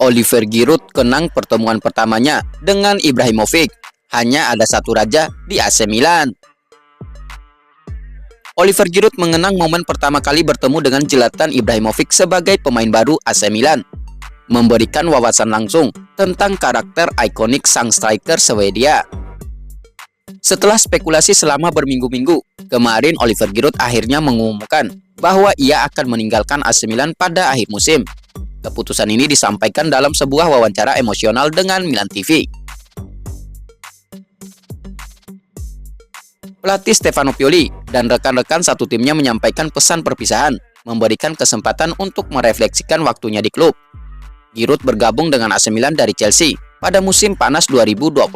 Oliver Giroud kenang pertemuan pertamanya dengan Ibrahimovic. Hanya ada satu raja di AC Milan. Oliver Giroud mengenang momen pertama kali bertemu dengan Zlatan Ibrahimovic sebagai pemain baru AC Milan, memberikan wawasan langsung tentang karakter ikonik sang striker Swedia. Setelah spekulasi selama berminggu-minggu, kemarin Oliver Giroud akhirnya mengumumkan bahwa ia akan meninggalkan AC Milan pada akhir musim. Keputusan ini disampaikan dalam sebuah wawancara emosional dengan Milan TV. Pelatih Stefano Pioli dan rekan-rekan satu timnya menyampaikan pesan perpisahan, memberikan kesempatan untuk merefleksikan waktunya di klub. Giroud bergabung dengan AC Milan dari Chelsea pada musim panas 2021.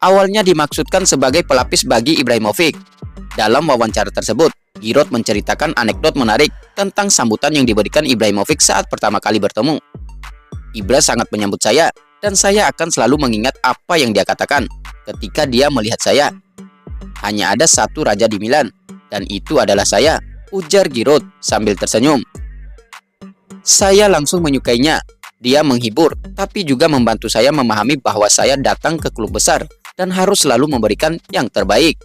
Awalnya dimaksudkan sebagai pelapis bagi Ibrahimovic. Dalam wawancara tersebut, Giroud menceritakan anekdot menarik tentang sambutan yang diberikan Ibrahimovic saat pertama kali bertemu. Ibra sangat menyambut saya, dan saya akan selalu mengingat apa yang dia katakan ketika dia melihat saya. Hanya ada satu raja di Milan, dan itu adalah saya, ujar Giroud sambil tersenyum. Saya langsung menyukainya. Dia menghibur, tapi juga membantu saya memahami bahwa saya datang ke klub besar dan harus selalu memberikan yang terbaik.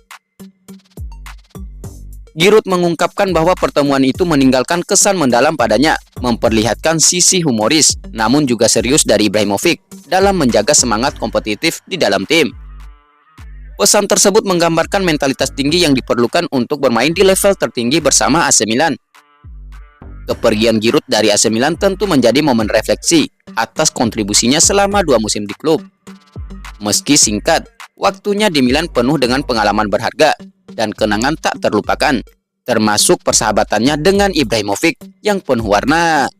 Giroud mengungkapkan bahwa pertemuan itu meninggalkan kesan mendalam padanya, memperlihatkan sisi humoris, namun juga serius dari Ibrahimovic dalam menjaga semangat kompetitif di dalam tim. Pesan tersebut menggambarkan mentalitas tinggi yang diperlukan untuk bermain di level tertinggi bersama AC Milan. Kepergian Giroud dari AC Milan tentu menjadi momen refleksi atas kontribusinya selama 2 musim di klub. Meski singkat, waktunya di Milan penuh dengan pengalaman berharga dan kenangan tak terlupakan, termasuk persahabatannya dengan Ibrahimovic yang penuh warna.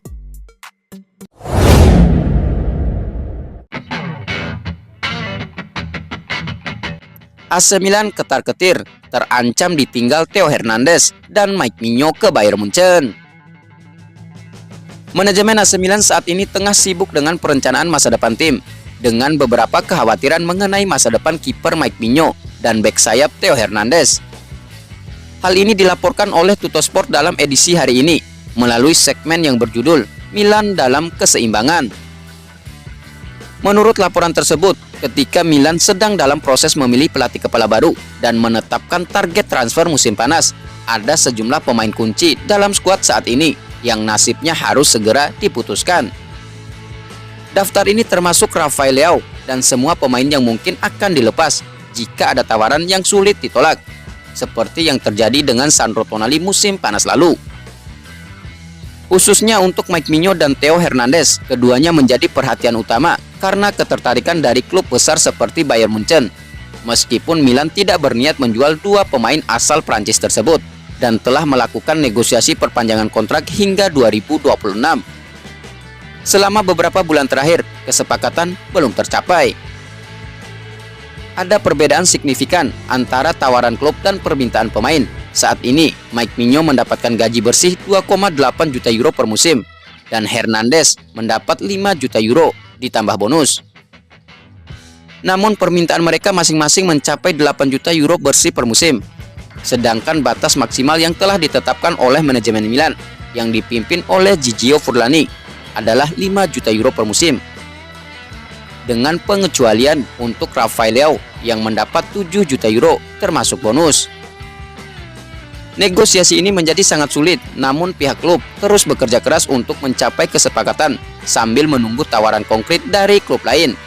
AC Milan ketar-ketir, terancam ditinggal Theo Hernandez dan Mike Maignan ke Bayern Munchen. Manajemen AC Milan saat ini tengah sibuk dengan perencanaan masa depan tim, dengan beberapa kekhawatiran mengenai masa depan kiper Mike Maignan dan bek sayap Theo Hernandez. Hal ini dilaporkan oleh Tuttosport dalam edisi hari ini, melalui segmen yang berjudul Milan dalam Keseimbangan. Menurut laporan tersebut, ketika Milan sedang dalam proses memilih pelatih kepala baru dan menetapkan target transfer musim panas, ada sejumlah pemain kunci dalam skuad saat ini yang nasibnya harus segera diputuskan. Daftar ini termasuk Rafael Leao dan semua pemain yang mungkin akan dilepas jika ada tawaran yang sulit ditolak, seperti yang terjadi dengan Sandro Tonali musim panas lalu. Khususnya untuk Mike Maignan dan Theo Hernandez, keduanya menjadi perhatian utama karena ketertarikan dari klub besar seperti Bayern Munchen. Meskipun Milan tidak berniat menjual 2 pemain asal Prancis tersebut dan telah melakukan negosiasi perpanjangan kontrak hingga 2026. Selama beberapa bulan terakhir, kesepakatan belum tercapai. Ada perbedaan signifikan antara tawaran klub dan permintaan pemain. Saat ini, Mike Maignan mendapatkan gaji bersih 2,8 juta euro per musim, dan Hernandez mendapat 5 juta euro ditambah bonus. Namun permintaan mereka masing-masing mencapai 8 juta euro bersih per musim. Sedangkan batas maksimal yang telah ditetapkan oleh manajemen Milan yang dipimpin oleh Gigio Furlani adalah 5 juta euro per musim, dengan pengecualian untuk Rafael Leao yang mendapat 7 juta euro termasuk bonus. Negosiasi ini menjadi sangat sulit, namun pihak klub terus bekerja keras untuk mencapai kesepakatan sambil menunggu tawaran konkret dari klub lain.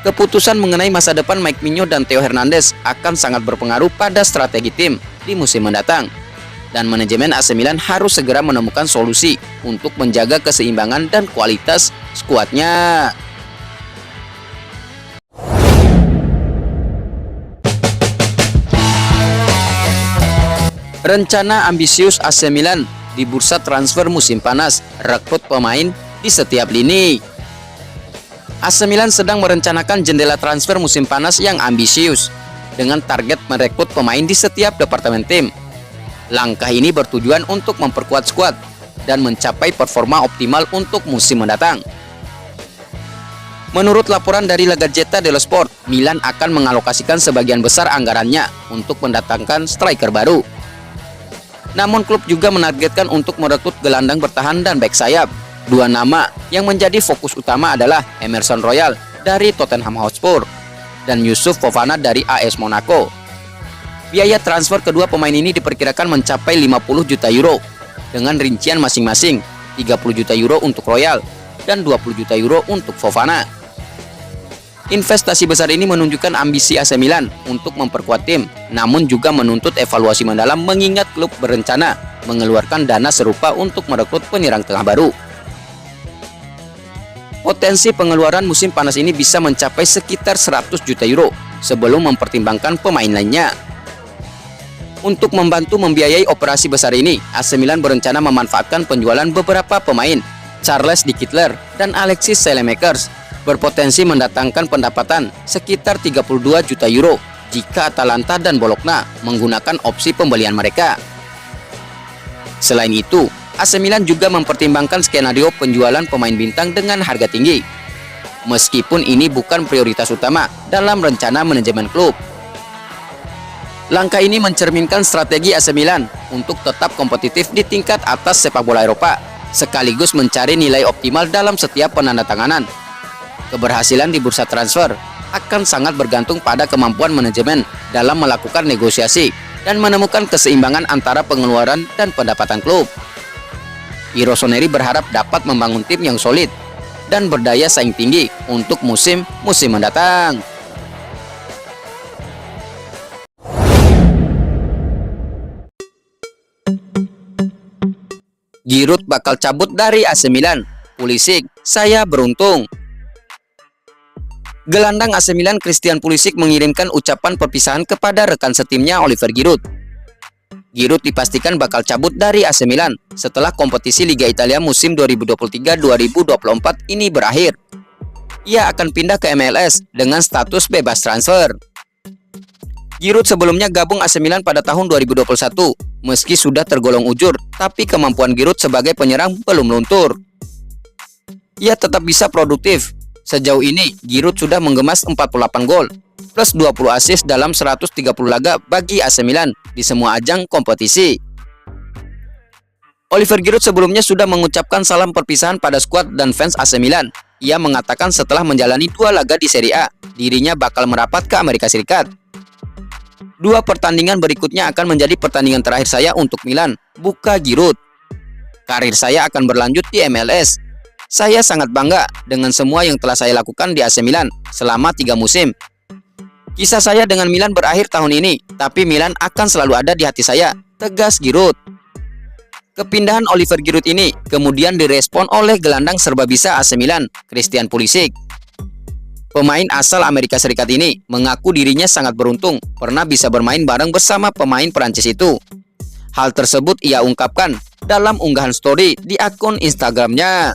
Keputusan mengenai masa depan Mike Maignan dan Theo Hernandez akan sangat berpengaruh pada strategi tim di musim mendatang. Dan manajemen AC Milan harus segera menemukan solusi untuk menjaga keseimbangan dan kualitas skuadnya. Rencana ambisius AC Milan di bursa transfer musim panas, rekrut pemain di setiap lini. AC Milan sedang merencanakan jendela transfer musim panas yang ambisius, dengan target merekrut pemain di setiap departemen tim. Langkah ini bertujuan untuk memperkuat skuad dan mencapai performa optimal untuk musim mendatang. Menurut laporan dari La Gazzetta dello Sport, Milan akan mengalokasikan sebagian besar anggarannya untuk mendatangkan striker baru. Namun klub juga menargetkan untuk merekrut gelandang bertahan dan bek sayap, Dua nama yang menjadi fokus utama adalah Emerson Royal dari Tottenham Hotspur dan Youssouf Fofana dari AS Monaco. Biaya transfer kedua pemain ini diperkirakan mencapai 50 juta euro dengan rincian masing-masing 30 juta euro untuk Royal dan 20 juta euro untuk Fofana. Investasi besar ini menunjukkan ambisi AC Milan untuk memperkuat tim, namun juga menuntut evaluasi mendalam mengingat klub berencana mengeluarkan dana serupa untuk merekrut penyerang tengah baru. Potensi pengeluaran musim panas ini bisa mencapai sekitar 100 juta euro sebelum mempertimbangkan pemain lainnya. Untuk membantu membiayai operasi besar ini, AC Milan berencana memanfaatkan penjualan beberapa pemain, Charles De Ketelaere dan Alexis Saelemaekers, berpotensi mendatangkan pendapatan sekitar 32 juta euro jika Atalanta dan Bologna menggunakan opsi pembelian mereka. Selain itu, AC Milan juga mempertimbangkan skenario penjualan pemain bintang dengan harga tinggi, meskipun ini bukan prioritas utama dalam rencana manajemen klub. Langkah ini mencerminkan strategi AC Milan untuk tetap kompetitif di tingkat atas sepak bola Eropa, sekaligus mencari nilai optimal dalam setiap penandatanganan. Keberhasilan di bursa transfer akan sangat bergantung pada kemampuan manajemen dalam melakukan negosiasi dan menemukan keseimbangan antara pengeluaran dan pendapatan klub. I Rossoneri berharap dapat membangun tim yang solid dan berdaya saing tinggi untuk musim mendatang. Giroud bakal cabut dari AC Milan. Pulisic, saya beruntung. Gelandang AC Milan Christian Pulisic mengirimkan ucapan perpisahan kepada rekan setimnya Oliver Giroud. Giroud dipastikan bakal cabut dari AC Milan setelah kompetisi Liga Italia musim 2023-2024 ini berakhir. Ia akan pindah ke MLS dengan status bebas transfer. Giroud sebelumnya gabung AC Milan pada tahun 2021. Meski sudah tergolong ujur, tapi kemampuan Giroud sebagai penyerang belum luntur. Ia tetap bisa produktif. Sejauh ini, Giroud sudah menggemas 48 gol, plus 20 assist dalam 130 laga bagi AC Milan di semua ajang kompetisi. Oliver Giroud sebelumnya sudah mengucapkan salam perpisahan pada skuad dan fans AC Milan. Ia mengatakan setelah menjalani 2 laga di Serie A, dirinya bakal merapat ke Amerika Serikat. 2 pertandingan berikutnya akan menjadi pertandingan terakhir saya untuk Milan, buka Giroud. Karir saya akan berlanjut di MLS. Saya sangat bangga dengan semua yang telah saya lakukan di AC Milan selama 3 musim. Kisah saya dengan Milan berakhir tahun ini, tapi Milan akan selalu ada di hati saya, tegas Giroud. Kepindahan Oliver Giroud ini kemudian direspon oleh gelandang serbabisa AC Milan, Christian Pulisic. Pemain asal Amerika Serikat ini mengaku dirinya sangat beruntung pernah bisa bermain bareng bersama pemain Prancis itu. Hal tersebut ia ungkapkan dalam unggahan story di akun Instagramnya.